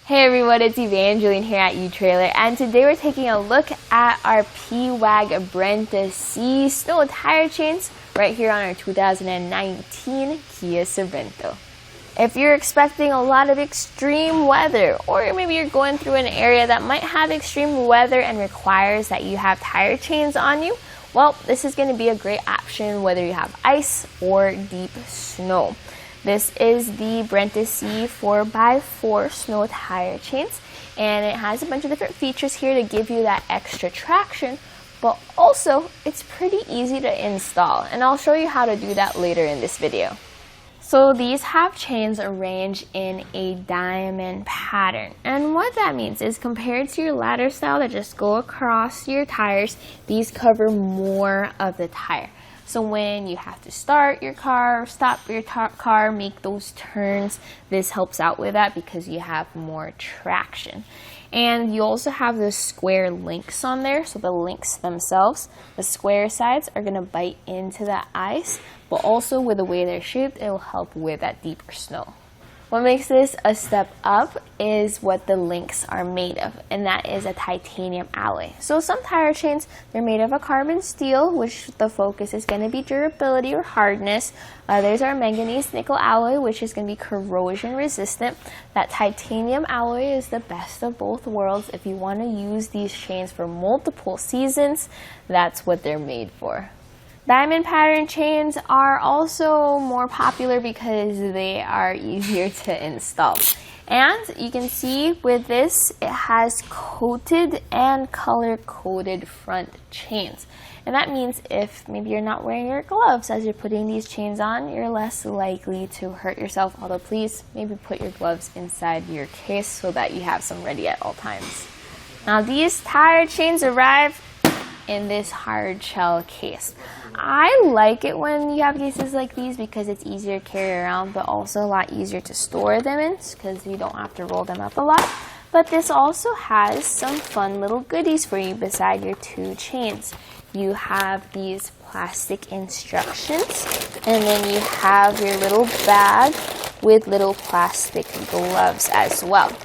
Hey everyone, it's Evangeline here at etrailer, and today we're taking a look at our Pewag Brenta C snow tire chains right here on our 2019 Kia Sorento. If you're expecting a lot of extreme weather, or maybe you're going through an area that might have extreme weather and requires that you have tire chains on you, well, this is going to be a great option whether you have ice or deep snow. This is the Brenta C 4x4 snow tire chains, and it has a bunch of different features here to give you that extra traction, but also it's pretty easy to install, and I'll show you how to do that later in this video. So these have chains arranged in a diamond pattern, and what that means is compared to your ladder style that just go across your tires, these cover more of the tire. So when you have to start your car, stop your car, make those turns, this helps out with that because you have more traction. And you also have the square links on there, so the links themselves, the square sides are going to bite into the ice, but also with the way they're shaped, it will help with that deeper snow. What makes this a step up is what the links are made of, and that is a titanium alloy. So some tire chains, they're made of a carbon steel, which the focus is going to be durability or hardness. Others are manganese nickel alloy, which is going to be corrosion resistant. That titanium alloy is the best of both worlds. If you want to use these chains for multiple seasons, that's what they're made for. Diamond pattern chains are also more popular because they are easier to install. And you can see with this, it has coated and color-coded front chains. And that means if maybe you're not wearing your gloves as you're putting these chains on, you're less likely to hurt yourself. Although please, maybe put your gloves inside your case so that you have some ready at all times. Now these tire chains arrive in this hard shell case. I like it when you have cases like these because it's easier to carry around, but also a lot easier to store them in because you don't have to roll them up a lot. But this also has some fun little goodies for you beside your two chains. You have these plastic instructions, and then you have your little bag with little plastic gloves as well.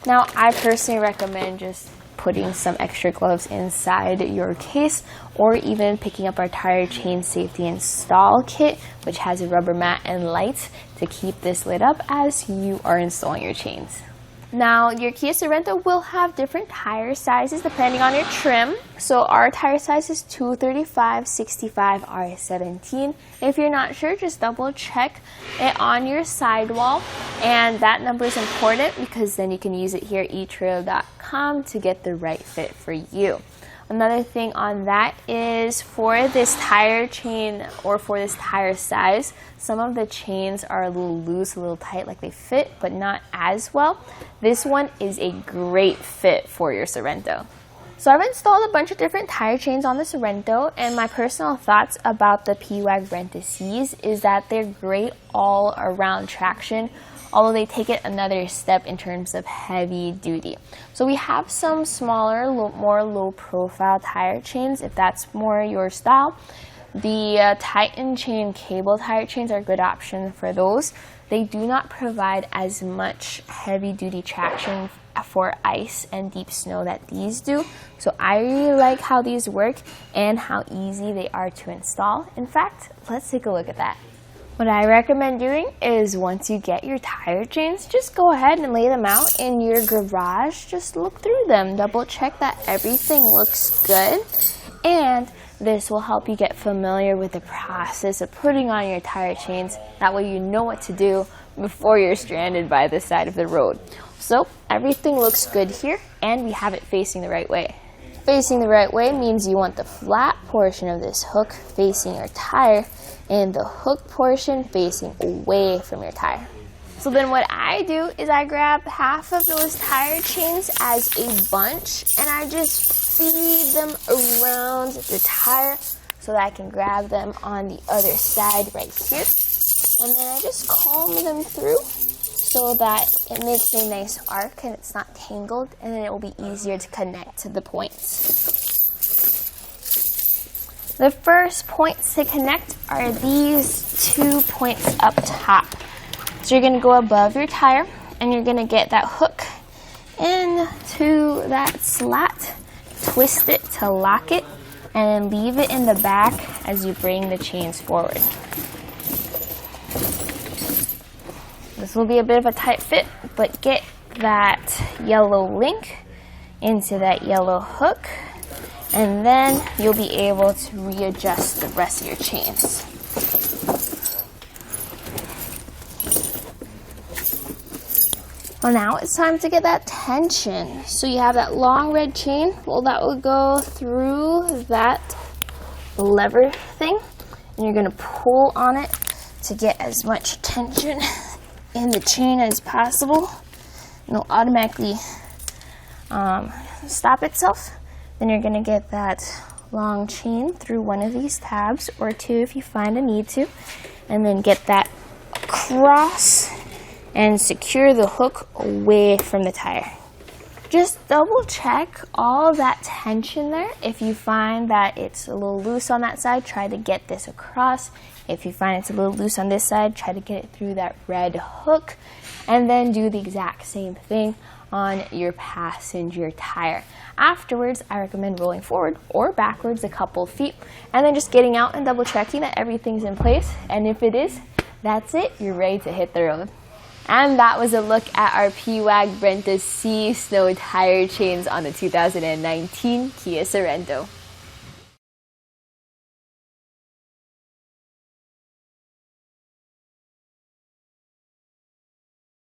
Now, I personally recommend just putting some extra gloves inside your case, or even picking up our tire chain safety install kit, which has a rubber mat and lights to keep this lit up as you are installing your chains. Now, your Kia Sorento will have different tire sizes depending on your trim. So our tire size is 235, 65, R17. If you're not sure, just double check it on your sidewall. And that number is important because then you can use it here at etrailer.com to get the right fit for you. Another thing on that is for this tire chain or for this tire size, some of the chains are a little loose, a little tight, like they fit, but not as well. This one is a great fit for your Sorento. So I've installed a bunch of different tire chains on the Sorento, and my personal thoughts about the Pewag Brenta C's is that they're great all around traction, although they take it another step in terms of heavy duty. So we have some smaller, more low profile tire chains if that's more your style. The Titan chain cable tire chains are a good option for those. They do not provide as much heavy duty traction for ice and deep snow that these do. So I really like how these work and how easy they are to install. In fact, let's take a look at that. What I recommend doing is once you get your tire chains, just go ahead and lay them out in your garage. Just look through them, double check that everything looks good, and this will help you get familiar with the process of putting on your tire chains. That way you know what to do before you're stranded by the side of the road. So everything looks good here, and we have it facing the right way. Facing the right way means you want the flat portion of this hook facing your tire and the hook portion facing away from your tire. So then what I do is I grab half of those tire chains as a bunch, and I just feed them around the tire so that I can grab them on the other side right here. And then I just comb them through so that it makes a nice arc and it's not tangled, and then it will be easier to connect to the points. The first points to connect are these 2 points up top. So you're going to go above your tire and you're going to get that hook into that slot, twist it to lock it, and then leave it in the back as you bring the chains forward. This will be a bit of a tight fit, but get that yellow link into that yellow hook, and then you'll be able to readjust the rest of your chains. Well, now it's time to get that tension. So you have that long red chain. Well, that will go through that lever thing, and you're going to pull on it to get as much tension in the chain as possible. And it'll automatically stop itself. Then you're going to get that long chain through one of these tabs, or two if you find a need to, and then get that across and secure the hook away from the tire. Just double check all that tension there. If you find that it's a little loose on that side, try to get this across. If you find it's a little loose on this side, try to get it through that red hook, and then do the exact same thing on your passenger tire. Afterwards, I recommend rolling forward or backwards a couple feet, and then just getting out and double checking that everything's in place. And if it is, that's it, you're ready to hit the road. And that was a look at our Pewag Brenta C Snow Tire Chains on the 2019 Kia Sorento.